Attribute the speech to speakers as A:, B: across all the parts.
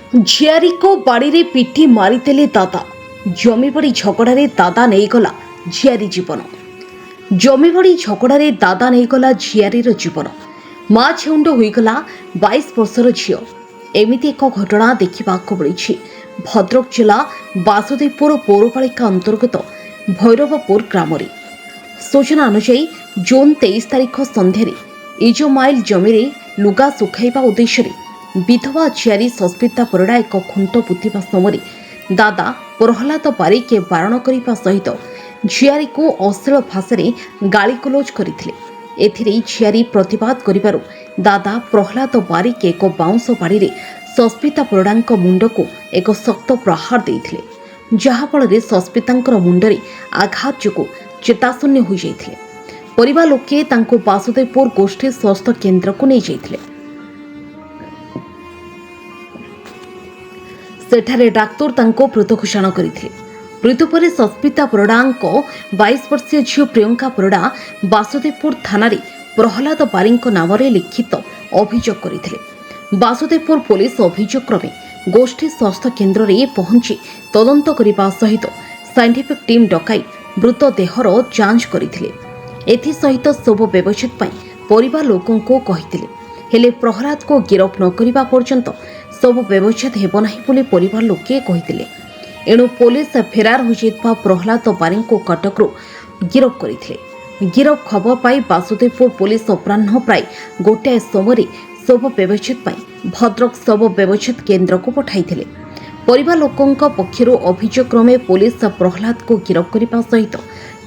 A: ଝିଆରୀ को बाड़ी रे पिटी मारिदेले दादा जमीबाड़ी झगड़े दादा नहीं गला झियारी जीवन। जमीबाड़ी झगड़े दादा नहीं गला झियारीर जीवन। माँ छेउंड होईगला 22 वर्षर झील। एमिति एक घटना देखा मिली भद्रक जिला बासुदेवपुर पौरपालिका अंतर्गत भैरवपुर ग्राम। सूचना अनुसार जून 23 तारिख सन्धार इजोमाइल जमी लुगा सुखाइबा उद्देश्य विधवा झियारी सस्मिता परिड़ा एक खुंट पुतिबा समय दादा प्रहलाद बारिके बारण करने सहित झियारी को अश्लील भाषा गालीगलोज करथिले। एथिरे झियारी प्रतिवाद करिबारु दादा प्रहलाद बारिके एक बाउंस बाड़ी रे सस्मिता परिड़ा मुंड को एक शक्त प्रहार देथिले, जहाफल सस्मितांकर मुंडरे आघात जोगु चेताशून्य हो जाइथिले। परिवार लोके तांको बासुदेवपुर गोष्ठी स्वास्थ्य केन्द्र को नहीं जाइथिले। सेठारे डाक्तर तांको मृत घोषणा करथिले। मृत्यु पर सस्मिता परिड़ा 22 वर्षीय झील प्रियंका परिड़ा बासुदेवपुर थाना प्रहलाद बारी नाम लिखित अभियोग करथिले। बासुदेवपुर पुलिस अभियोग क्रमे गोष्ठी स्वास्थ्य केन्द्र में पहुंची तदंत करने सहित साइंटिफिक टीम डकाई मृतदेहर जांच करथिले। एथि सहित शव व्यवच्छेद पई परिवार लोकों को कहिथिले, हेले प्रहलाद को गिरफ न करिबा पर्यंत शव व्यवच्छेद हेब नाही बोली परिवार लोके कहिथिले। एणु पुलिस फेरार हो जाइतबा प्रहलाद बारी को कटकरू गिरफ करथिले। गिरफ खबर पाई बासुदेवपुर पुलिस अपराह्न प्राय 1 समय शव व्यवच्छेद पई भद्रक शव व्यवच्छेद केन्द्र को पठाइथिले। परिवार लोकों पक्षरु अभियोग क्रमे पुलिस प्रहलाद को गिरफ करने सहित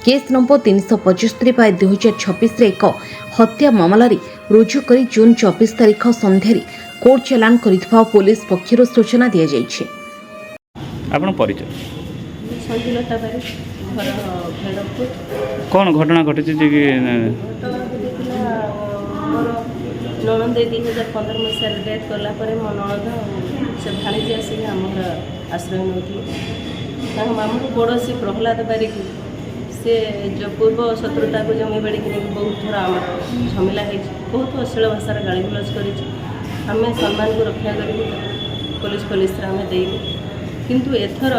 A: केस नंबर 375/2026 रे एक हत्या मामला रुजु करी जून 24 तारिख सन्धार कोर्ट चालान करितबा पुलिस पक्षरु सूचना दिया जायछि।
B: आपण परिचय
C: संजुलता बारी घर भैरवपुर।
B: कौन घटना घटी जे कि
C: मोर ननद 2015 मसीह डेथ कला मो ननद से भाणीजी आसिक आम घर आश्रय नौथी। मामू पड़ोसी प्रहलाद बारिक से जो पूर्व शत्रुता को जमी बाड़ी बहुत थोड़ा आम झमेला है, बहुत अश्लील भाषा गालीगुलज कर सम्मान को रक्षा कर पुलिस आम देलु। किंतु एथर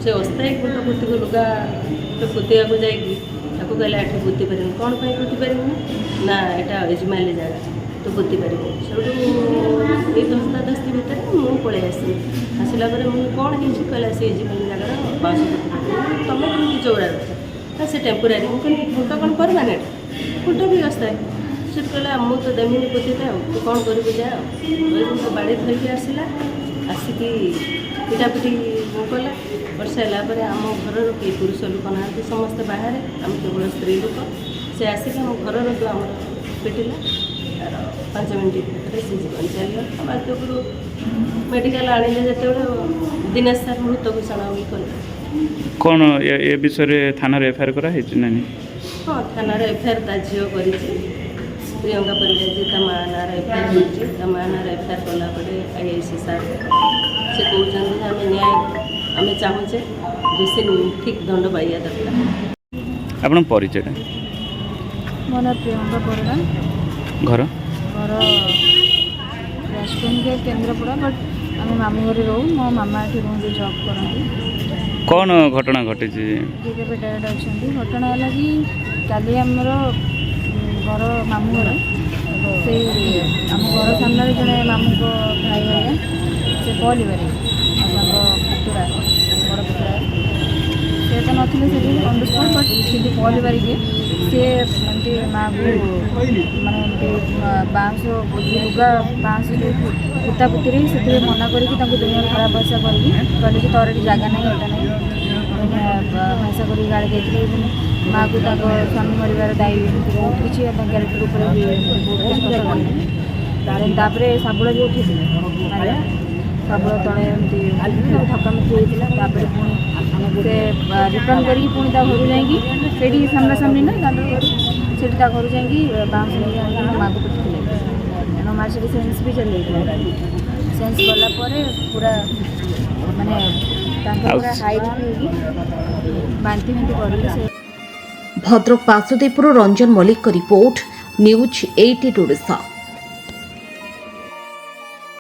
C: से अस्थायी खुंट पुती को लुगा पुतिया जाकि कहला ये पुति पार कौन पर पुति पार ना यहाँ एजमाइल जगह तो पुति पार से धस्ताधस्ती भितर मुझे पलि आसला मुझे कौन हो कहला से एजमाइल जगह बाँश पुति तुम कमी चौड़ा से टेम्पोरारी मुझे खुंट कौन परमानेंट खुंट भी अस्थायी से कहला मुझे तो देमी पुति तू कौन कर जा बाड़ी धरिकी आसला आसिक पिटापिटी कला कर सारापर आम घर किए पुरुष लोक ना समस्ते बाहर आम केवल स्त्री लोक से आसिक आम घर आम पिटिला तार 5 मिनट भितर से जीवन चल बाध्यपुर मेडिकल आनिले जो दिनेश सार मृत घोषणा भी कले।
B: कौन ए विषय थाना एफआईआर करा
C: हाँ थाना एफआईआर ता झील कर प्रियंका परिड़ा जी माँ ना एफआईआर कर माँ ना एफआईआर कलापर आईआईसी सार से कहते आम न्याय आम चाहूचे दोषी ठीक दंड पाइया दरकार।
B: आपण परिचय
D: मो ना प्रियंका परिड़ा
B: घर
D: घर राजकुंड केन्द्रापड़ा बट आम मामू घर रो मो मामा ये रोज जॉब करती।
B: कौन घटना घटी
D: बेटारेट अच्छा घटना है कि काली आमर घर मामू घर से आम घर सामने जड़े मामू को भाई भाई से पली बारे पुतुरा बड़ पुतुरा से तो नी ऑन द स्पॉट बट कि पली बारिके सी एमती माँ को मानते बाँश लुगा बाँश जो पुता पुती से मना करके दुनिया खराब भाषा कहले कि तोर ये जगह नहीं एटा नहीं भाषा कर गाड़ी देते माँ को स्वामी मरबार दायी बहुत किसी क्यारेक्टर उपर बहुत कष्ट तापर साबुड़ जो उठी मारे साबुड़ तले एमती धक्कामुक्की होता पुणी से रिटर्न करी पुणी घर जाकि सामना सामने ना दादा घर से घर जा बाँश नहीं माँ को पिटी तेणु माँ से सेन्स भी चल सेन्स गलापर पूरा माने पूरा हाइट भी बांती बांती कर।
A: Bhadrak Basudevpur Ranjan Mallick report news 18 Odisha.